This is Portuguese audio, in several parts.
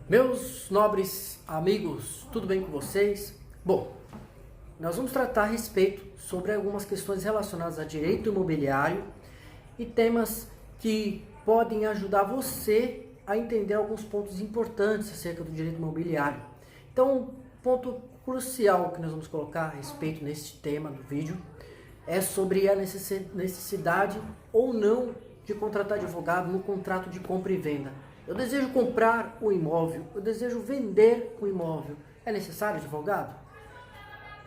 Meus nobres amigos, tudo bem com vocês? Bom, nós vamos tratar a respeito sobre algumas questões relacionadas a direito imobiliário e temas que podem ajudar você a entender alguns pontos importantes acerca do direito imobiliário. Então, um ponto crucial que nós vamos colocar a respeito neste tema do vídeo é sobre a necessidade ou não de contratar advogado no contrato de compra e venda. Eu desejo comprar o imóvel, eu desejo vender o imóvel. É necessário advogado?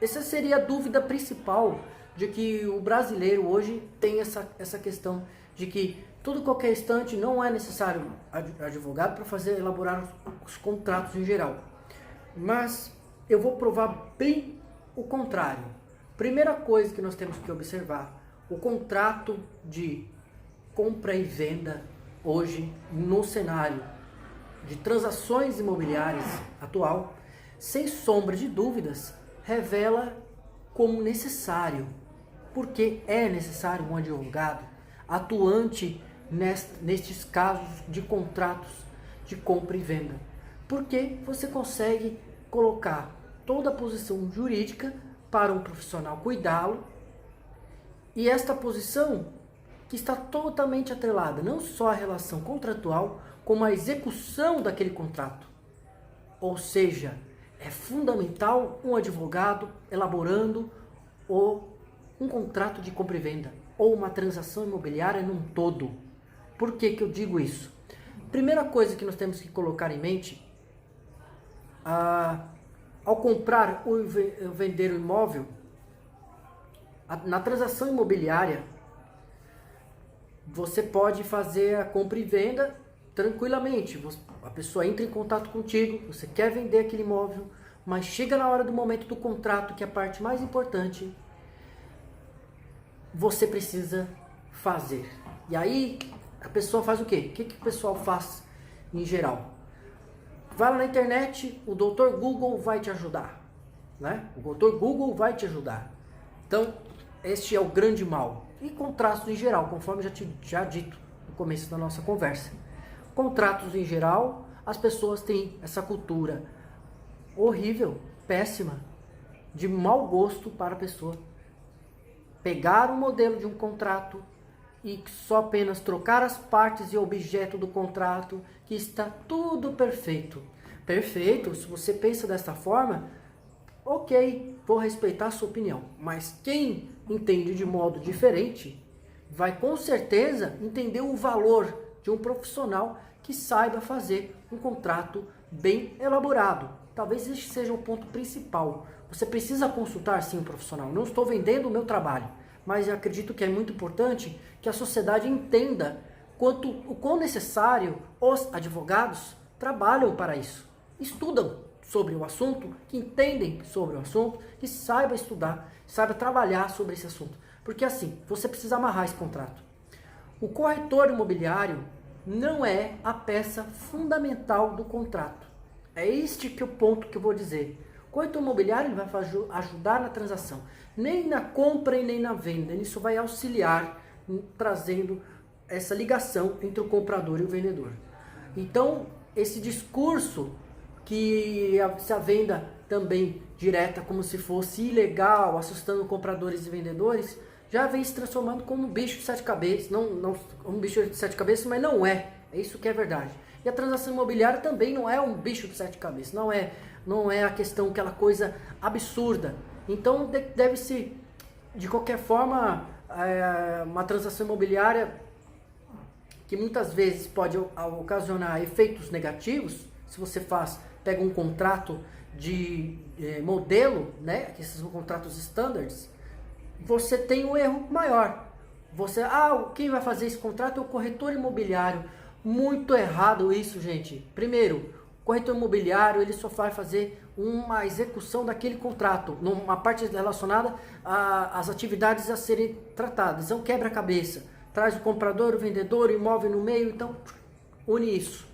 Essa seria a dúvida principal de que o brasileiro hoje tem essa questão de que qualquer instante não é necessário advogado para elaborar os contratos em geral. Mas eu vou provar bem o contrário. Primeira coisa que nós temos que observar, o contrato de compra e venda hoje no cenário de transações imobiliárias atual, sem sombra de dúvidas, revela como necessário, porque é necessário um advogado atuante nestes casos de contratos de compra e venda, porque você consegue colocar toda a posição jurídica para um profissional cuidá-lo, e esta posição que está totalmente atrelada não só à relação contratual, como à execução daquele contrato. Ou seja, é fundamental um advogado elaborando um contrato de compra e venda, ou uma transação imobiliária num todo. Por que eu digo isso? Primeira coisa que nós temos que colocar em mente, ao comprar ou vender o imóvel, na transação imobiliária, você pode fazer a compra e venda tranquilamente. A pessoa entra em contato contigo, você quer vender aquele imóvel, mas chega na hora do momento do contrato, que é a parte mais importante, você precisa fazer. E aí, a pessoa faz o quê? O que o pessoal faz em geral? Vai lá na internet, o Dr. Google vai te ajudar, né? O Dr. Google vai te ajudar. Então, este é o grande mal. E contratos em geral, conforme já dito no começo da nossa conversa. Contratos em geral, as pessoas têm essa cultura horrível, péssima, de mau gosto para a pessoa pegar o modelo de um contrato e só apenas trocar as partes e objeto do contrato, que está tudo perfeito. Perfeito, se você pensa desta forma, ok, vou respeitar a sua opinião, mas quem entende de modo diferente vai com certeza entender o valor de um profissional que saiba fazer um contrato bem elaborado. Talvez este seja o ponto principal. Você precisa consultar sim um profissional. Não estou vendendo o meu trabalho, mas eu acredito que é muito importante que a sociedade entenda o quão necessário os advogados trabalham para isso. Estudam sobre o assunto, que entendem sobre o assunto, que saiba estudar, saiba trabalhar sobre esse assunto. Porque assim, você precisa amarrar esse contrato. O corretor imobiliário não é a peça fundamental do contrato. É este que é o ponto que eu vou dizer. O corretor imobiliário vai ajudar na transação, nem na compra e nem na venda. Isso vai auxiliar trazendo essa ligação entre o comprador e o vendedor. Então, esse discurso que se a venda também direta, como se fosse ilegal, assustando compradores e vendedores, já vem se transformando como um bicho de sete cabeças. Não um bicho de sete cabeças, mas não é. É isso que é verdade. E a transação imobiliária também não é um bicho de sete cabeças. Não é a questão, aquela coisa absurda. Então deve-se, de qualquer forma, uma transação imobiliária que muitas vezes pode ocasionar efeitos negativos. Se você pega um contrato de modelo, né, que esses são contratos standards, você tem um erro maior. Quem vai fazer esse contrato é o corretor imobiliário. Muito errado isso, gente. Primeiro, o corretor imobiliário ele só vai fazer uma execução daquele contrato, numa parte relacionada às atividades a serem tratadas. É um quebra-cabeça. Traz o comprador, o vendedor, o imóvel no meio, então une isso.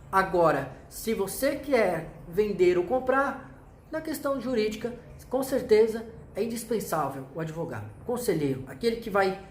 Agora, se você quer vender ou comprar, na questão jurídica, com certeza é indispensável o advogado, o conselheiro, aquele que vai,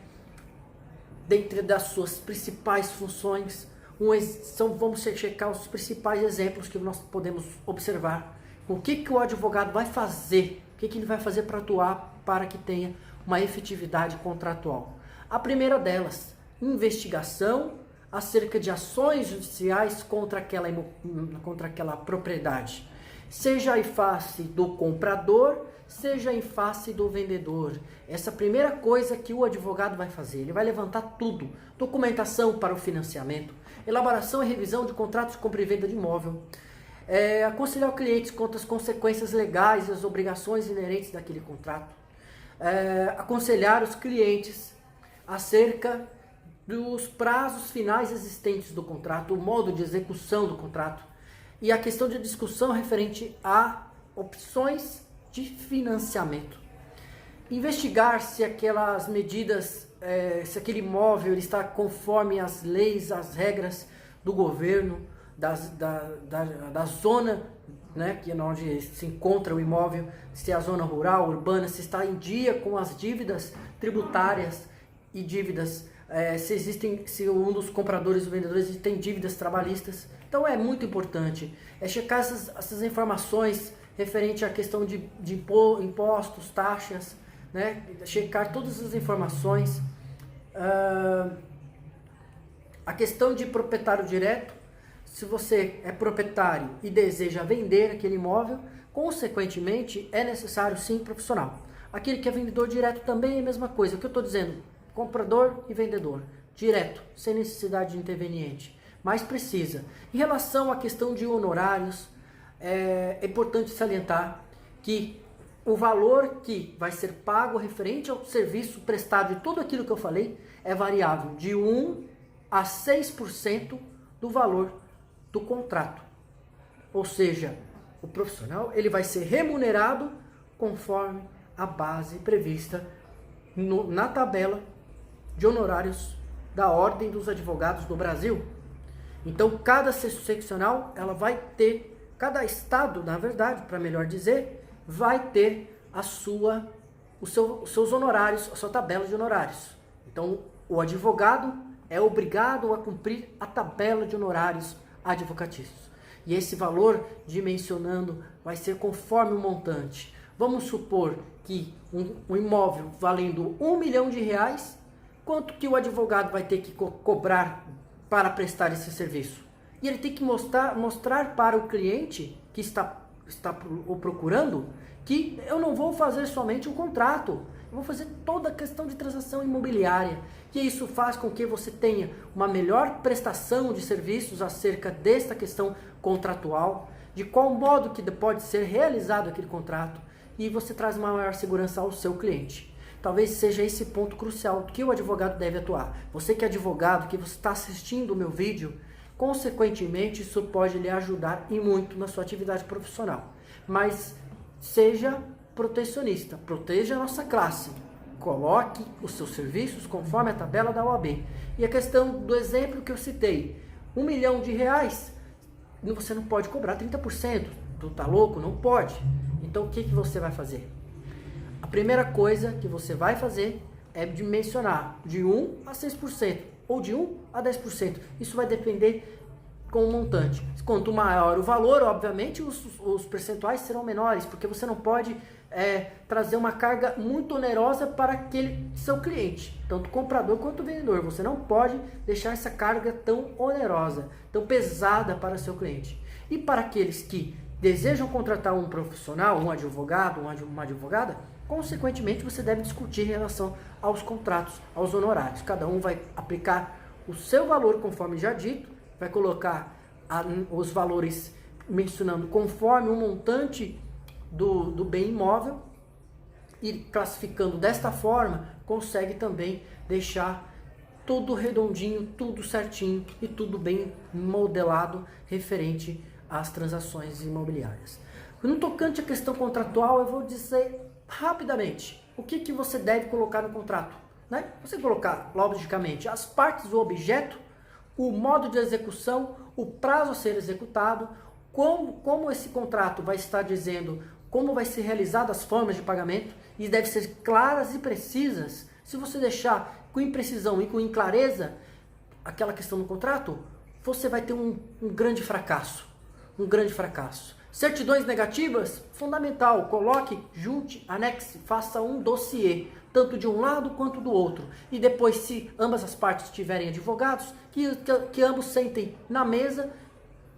dentre das suas principais funções, Vamos checar os principais exemplos que nós podemos observar. O que o advogado vai fazer, o que ele vai fazer para atuar para que tenha uma efetividade contratual. A primeira delas, investigação acerca de ações judiciais contra aquela propriedade, seja em face do comprador, seja em face do vendedor. Essa primeira coisa que o advogado vai fazer, ele vai levantar tudo, documentação para o financiamento, elaboração e revisão de contratos de compra e venda de imóvel, aconselhar o cliente quanto às consequências legais e as obrigações inerentes daquele contrato, aconselhar os clientes acerca dos prazos finais existentes do contrato, o modo de execução do contrato e a questão de discussão referente a opções de financiamento. Investigar se aquelas medidas, se aquele imóvel ele está conforme as leis, as regras do governo, da zona, né, que é onde se encontra o imóvel, se é a zona rural, urbana, se está em dia com as dívidas tributárias e dívidas, se um dos compradores ou vendedores tem dívidas trabalhistas. Então é muito importante checar essas informações referente à questão de impostos, taxas, né? Checar todas as informações. A questão de proprietário direto, se você é proprietário e deseja vender aquele imóvel, consequentemente é necessário sim profissional. Aquele que é vendedor direto também é a mesma coisa. O que eu estou dizendo? Comprador e vendedor, direto, sem necessidade de interveniente, mas precisa. Em relação à questão de honorários, é importante salientar que o valor que vai ser pago referente ao serviço prestado e tudo aquilo que eu falei é variável de 1 a 6% do valor do contrato. Ou seja, o profissional ele vai ser remunerado conforme a base prevista na tabela de honorários da Ordem dos Advogados do Brasil. Então, cada seccional, ela vai ter, cada estado, na verdade, para melhor dizer, vai ter os seus honorários, a sua tabela de honorários. Então, o advogado é obrigado a cumprir a tabela de honorários advocatícios. E esse valor, dimensionando, vai ser conforme o montante. Vamos supor que um imóvel valendo R$1 milhão, quanto que o advogado vai ter que cobrar para prestar esse serviço? E ele tem que mostrar para o cliente que está o procurando que eu não vou fazer somente um contrato, eu vou fazer toda a questão de transação imobiliária. E isso faz com que você tenha uma melhor prestação de serviços acerca desta questão contratual, de qual modo que pode ser realizado aquele contrato, e você traz uma maior segurança ao seu cliente. Talvez seja esse ponto crucial que o advogado deve atuar. Você que é advogado, que você está assistindo o meu vídeo, consequentemente isso pode lhe ajudar e muito na sua atividade profissional. Mas seja protecionista, proteja a nossa classe, coloque os seus serviços conforme a tabela da OAB. E a questão do exemplo que eu citei, R$1 milhão, você não pode cobrar 30%, tu tá louco? Não pode. Então o que você vai fazer? A primeira coisa que você vai fazer é dimensionar de 1 a 6%, ou de 1 a 10%. Isso vai depender com o montante. Quanto maior o valor, obviamente, os percentuais serão menores, porque você não pode trazer uma carga muito onerosa para aquele seu cliente, tanto o comprador quanto o vendedor. Você não pode deixar essa carga tão onerosa, tão pesada para o seu cliente. E para aqueles que desejam contratar um profissional, um advogado, uma advogada, consequentemente você deve discutir em relação aos contratos, aos honorários. Cada um vai aplicar o seu valor conforme já dito, vai colocar os valores mencionando conforme o montante do bem imóvel, e classificando desta forma consegue também deixar tudo redondinho, tudo certinho e tudo bem modelado referente às transações imobiliárias. No tocante à questão contratual, eu vou dizer rapidamente o que você deve colocar no contrato, né? Você colocar, logicamente, as partes do objeto, o modo de execução, o prazo a ser executado, como esse contrato vai estar dizendo como vai ser realizado as formas de pagamento, e deve ser claras e precisas. Se você deixar com imprecisão e com inclareza aquela questão do contrato, você vai ter um grande fracasso. Um grande fracasso. Certidões negativas? Fundamental. Coloque, junte, anexe, faça um dossiê, tanto de um lado quanto do outro. E depois, se ambas as partes tiverem advogados, que ambos sentem na mesa,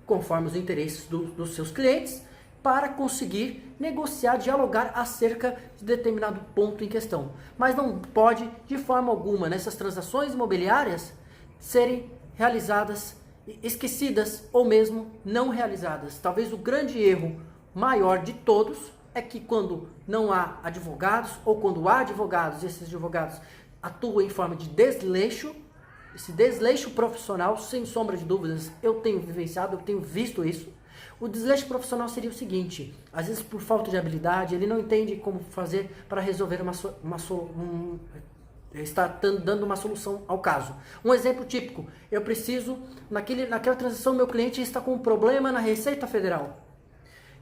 conforme os interesses dos seus clientes, para conseguir negociar, dialogar acerca de determinado ponto em questão. Mas não pode, de forma alguma, nessas transações imobiliárias, serem realizadas, esquecidas ou mesmo não realizadas. Talvez o grande erro maior de todos é que quando não há advogados, ou quando há advogados, esses advogados atuam em forma de desleixo, esse desleixo profissional, sem sombra de dúvidas, eu tenho vivenciado, eu tenho visto isso. O desleixo profissional seria o seguinte: às vezes por falta de habilidade, ele não entende como fazer para resolver está dando uma solução ao caso. Um exemplo típico: eu preciso, naquela transação, meu cliente está com um problema na Receita Federal.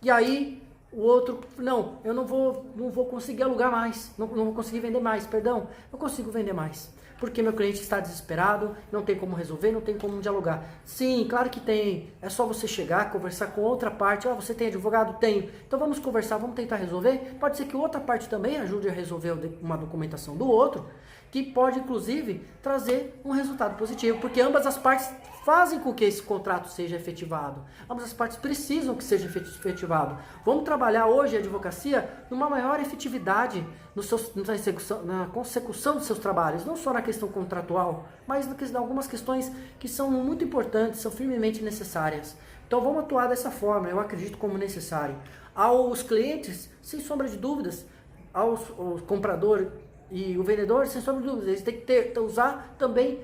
E aí o outro, não, eu não vou conseguir alugar mais, não vou conseguir vender mais, perdão, eu consigo vender mais. Porque meu cliente está desesperado, não tem como resolver, não tem como dialogar. Sim, claro que tem. É só você chegar, conversar com outra parte. Você tem advogado? Tenho. Então vamos conversar, vamos tentar resolver. Pode ser que outra parte também ajude a resolver uma documentação do outro, que pode inclusive trazer um resultado positivo, porque ambas as partes fazem com que esse contrato seja efetivado. Ambas as partes precisam que seja efetivado. Vamos trabalhar hoje a advocacia numa maior efetividade na consecução dos seus trabalhos, não só na questão contratual, mas em algumas questões que são muito importantes, são firmemente necessárias. Então vamos atuar dessa forma, eu acredito como necessário. Aos clientes, sem sombra de dúvidas, ao comprador e o vendedor, sem sombra de dúvidas, eles têm que usar também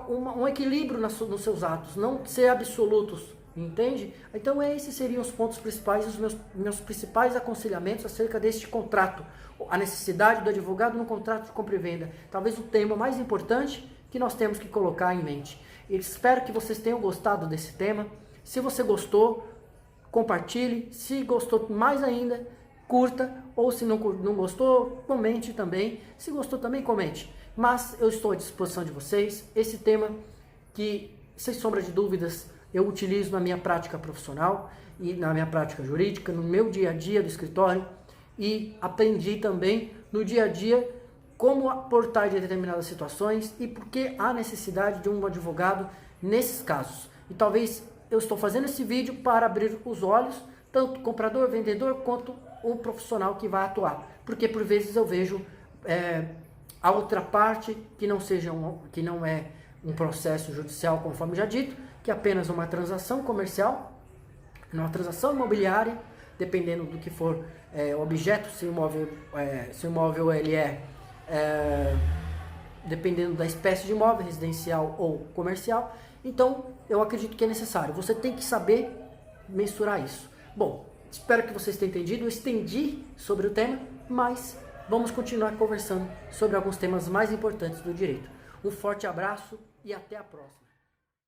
um equilíbrio nos seus atos, não ser absolutos, entende? Então esses seriam os pontos principais, os meus principais aconselhamentos acerca deste contrato, a necessidade do advogado no contrato de compra e venda, talvez o tema mais importante que nós temos que colocar em mente. Eu espero que vocês tenham gostado desse tema. Se você gostou, compartilhe. Se gostou mais ainda, curta. Ou se não gostou, comente também. Se gostou também, comente. Mas eu estou à disposição de vocês. Esse tema que, sem sombra de dúvidas, eu utilizo na minha prática profissional e na minha prática jurídica, no meu dia a dia do escritório, e aprendi também no dia a dia como aportar de determinadas situações e por que há necessidade de um advogado nesses casos. E talvez eu estou fazendo esse vídeo para abrir os olhos, tanto comprador, vendedor, quanto o profissional que vai atuar. Porque por vezes eu vejo a outra parte que não é um processo judicial, conforme já dito, que é apenas uma transação comercial, uma transação imobiliária, dependendo do que for o objeto, se o imóvel ele dependendo da espécie de imóvel, residencial ou comercial. Então, eu acredito que é necessário. Você tem que saber mensurar isso. Bom, espero que vocês tenham entendido. Eu estendi sobre o tema, mas vamos continuar conversando sobre alguns temas mais importantes do direito. Um forte abraço e até a próxima.